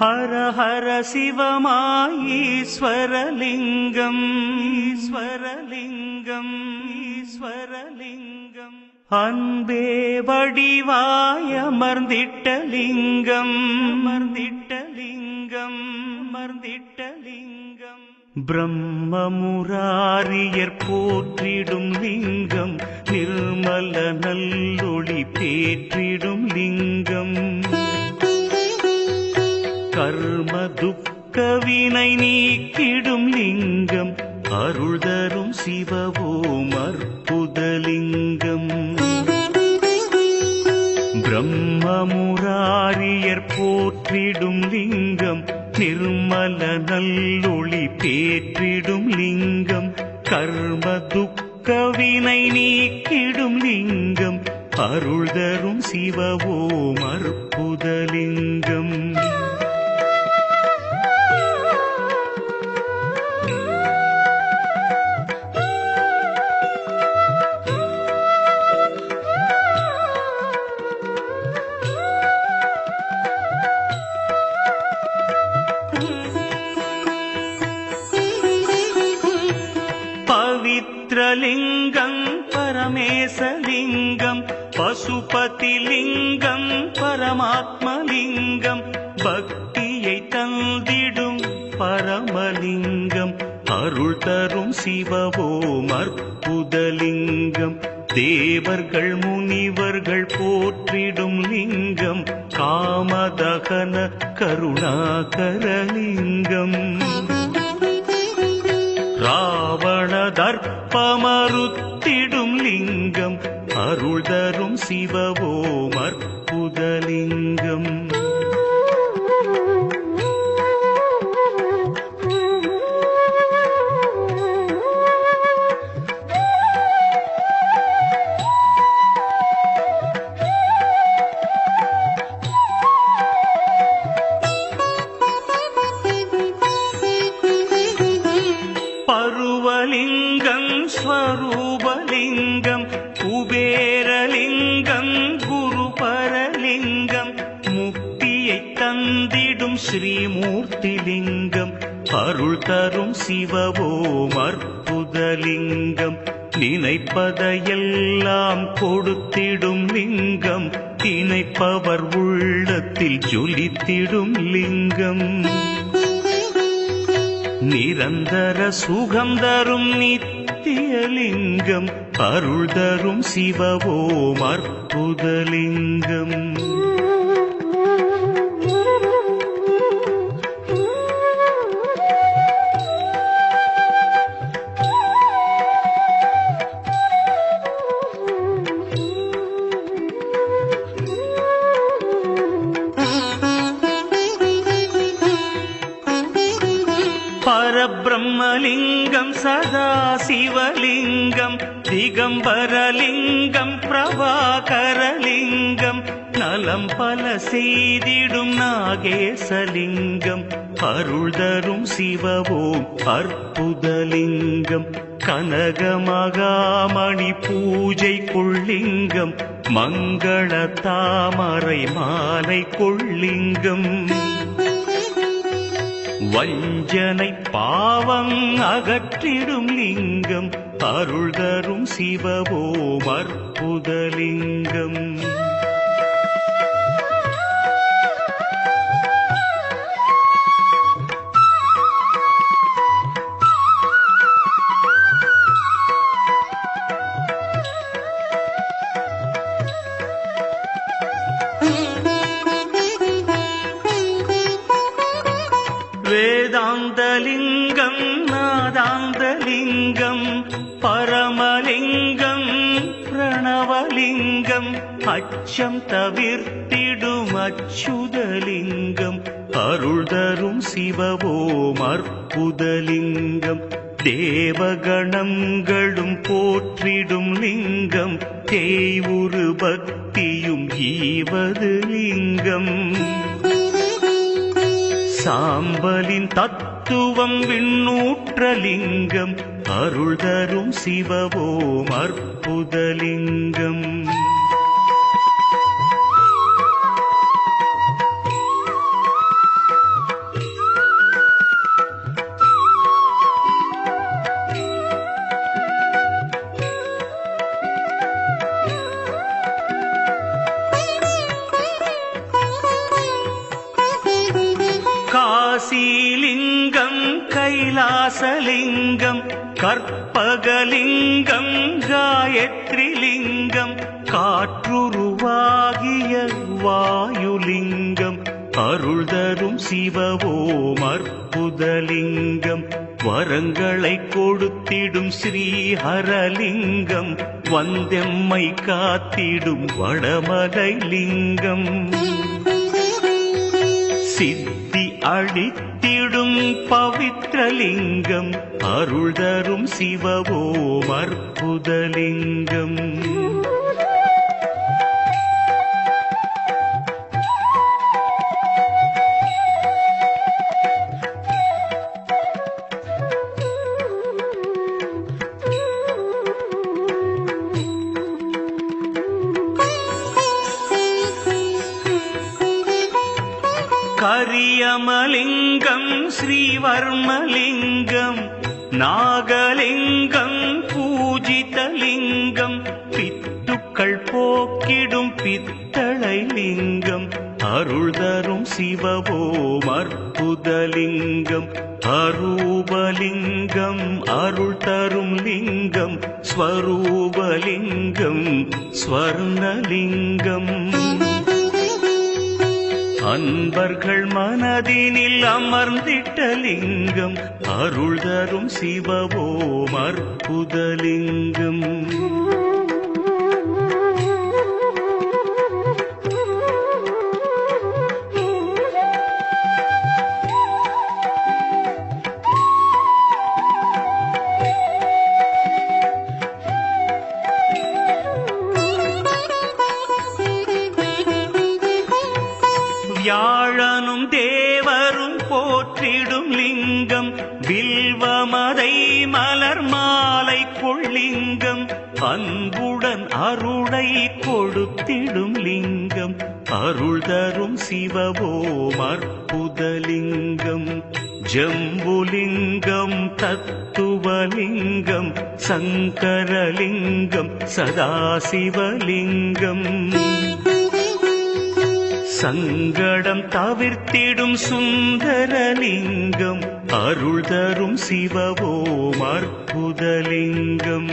ஹர ஹர சிவமாய் ஈஸ்வரலிங்கம் ஈஸ்வரலிங்கம் ஈஸ்வரலிங்கம் அன்பே வடிவாய் அமர்ந்திட்ட லிங்கம் அமர்ந்திட்ட லிங்கம் அமர்ந்திட்ட லிங்கம் பிரம்ம முராரியர் போற்றிடும் லிங்கம் நிர்மல நல்லொளி பேற்றிடும் லிங்கம் கர்ம துக்க வினை நீக்கிடும் லிங்கம் அருள் தரும் சிவவோம் அற்புதலிங்கம் பிரம்ம முராரியர் போற்றிடும் லிங்கம் நிர்மல நல்லொளி பேற்றிடும் லிங்கம் கர்ம துக்க வினை நீக்கிடும் லிங்கம் அருள் தரும் சிவவோம் அற்புதலிங்கம் பவித்ரலிங்கம் பரமேசலிங்கம் பசுபதிலிங்கம் பரமாத்மலிங்கம் பக்தியை தந்திடும் பரமலிங்கம் அருள் தரும் சிவவோம் அற்புதலிங்கம் தேவர்கள் முனிவர்கள் போற்றிடும் லிங்கம் காமதகன கருணாகரலிங்கம் ராவண தர்ப்பமறுத்திடும் லிங்கம் அருள் தரும் சிவவோம் அற்புதலிங்கம் பருவலிங்கம் ஸ்வரூபலிங்கம் குபேரலிங்கம் குருபரலிங்கம் முக்தியை தந்திடும் ஸ்ரீமூர்த்திலிங்கம் அருள் தரும் சிவவோம் அற்புதலிங்கம் நினைப்பதையெல்லாம் கொடுத்திடும் லிங்கம் நினைப்பவர் உள்ளத்தில் ஜொலித்திடும் லிங்கம் நிரந்தர சுகம் தரும் நித்தியலிங்கம் அருள் தரும் சிவவோம் அற்புதலிங்கம் பரபிரம்மலிங்கம் சதாசிவலிங்கம் திகம்பரலிங்கம் பிரபாகரலிங்கம் நலம் பல செய்திடும் நாகேசலிங்கம் அருள் தரும் சிவவோம் அற்புதலிங்கம் கனகமகாமணி பூஜை கொள்ளிங்கம் மங்கள தாமரை மாலை கொள்ளிங்கம் வஞ்சனை பாவம் அகற்றிடும் லிங்கம் அருள் தரும் சிவவோம் அற்புதலிங்கம் வேதாந்தலிங்கம் நாதாந்தலிங்கம் பரமலிங்கம் பிரணவலிங்கம் அச்சம் தவிர்த்திடும் அச்சுதலிங்கம் அருள் தரும் சிவவோம் அற்புதலிங்கம் தேவகணங்களும் போற்றிடும் லிங்கம் தேய்வுரு பக்தியும் ஈவது லிங்கம் சாம்பலின் தத்துவம் விண்ணூற்றலிங்கம் அருள் தரும் சிவவோம் அற்புதலிங்கம் காசிலிங்கம் கைலாசலிங்கம் கற்பகலிங்கம் காயத்ரிலிங்கம் காற்றுருவாகிய வாயுலிங்கம் அருள் தரும் சிவவோம் அற்புதலிங்கம் வரங்களை கொடுத்திடும் ஸ்ரீஹரலிங்கம் வந்தெம்மை காத்திடும் வடமலை லிங்கம் சித்தி அளித்திடும் பவித்ரலிங்கம் அருள் தரும் சிவவோம் அற்புதலிங்கம் கரியமலிங்கம் ஸ்ரீவர்மலிங்கம் நாகலிங்கம் பூஜிதலிங்கம் பித்துக்கள் போக்கிடும் பித்தளை லிங்கம் அருள் தரும் சிவவோம் அற்புதலிங்கம் அரூபலிங்கம் அருள் தரும் லிங்கம் ஸ்வரூபலிங்கம் ஸ்வர்ணலிங்கம் அன்பர்கள் மனதினில் அமர்ந்திட்ட லிங்கம் அருள் தரும் சிவவோம் அற்புதலிங்கம் வியாழனும் தேவரும் போற்றிடும் லிங்கம் வில்வமதை மலர் மாலை கொள்ளிங்கம் அன்புடன் அருளை கொடுத்திடும் லிங்கம் அருள் தரும் சிவவோம் அற்புதலிங்கம் ஜம்புலிங்கம் தத்துவலிங்கம் சங்கரலிங்கம் சதாசிவலிங்கம் சங்கடம் தவிர்த்திடும் சுந்தரலிங்கம் அருள் தரும் சிவவோம் அற்புதலிங்கம்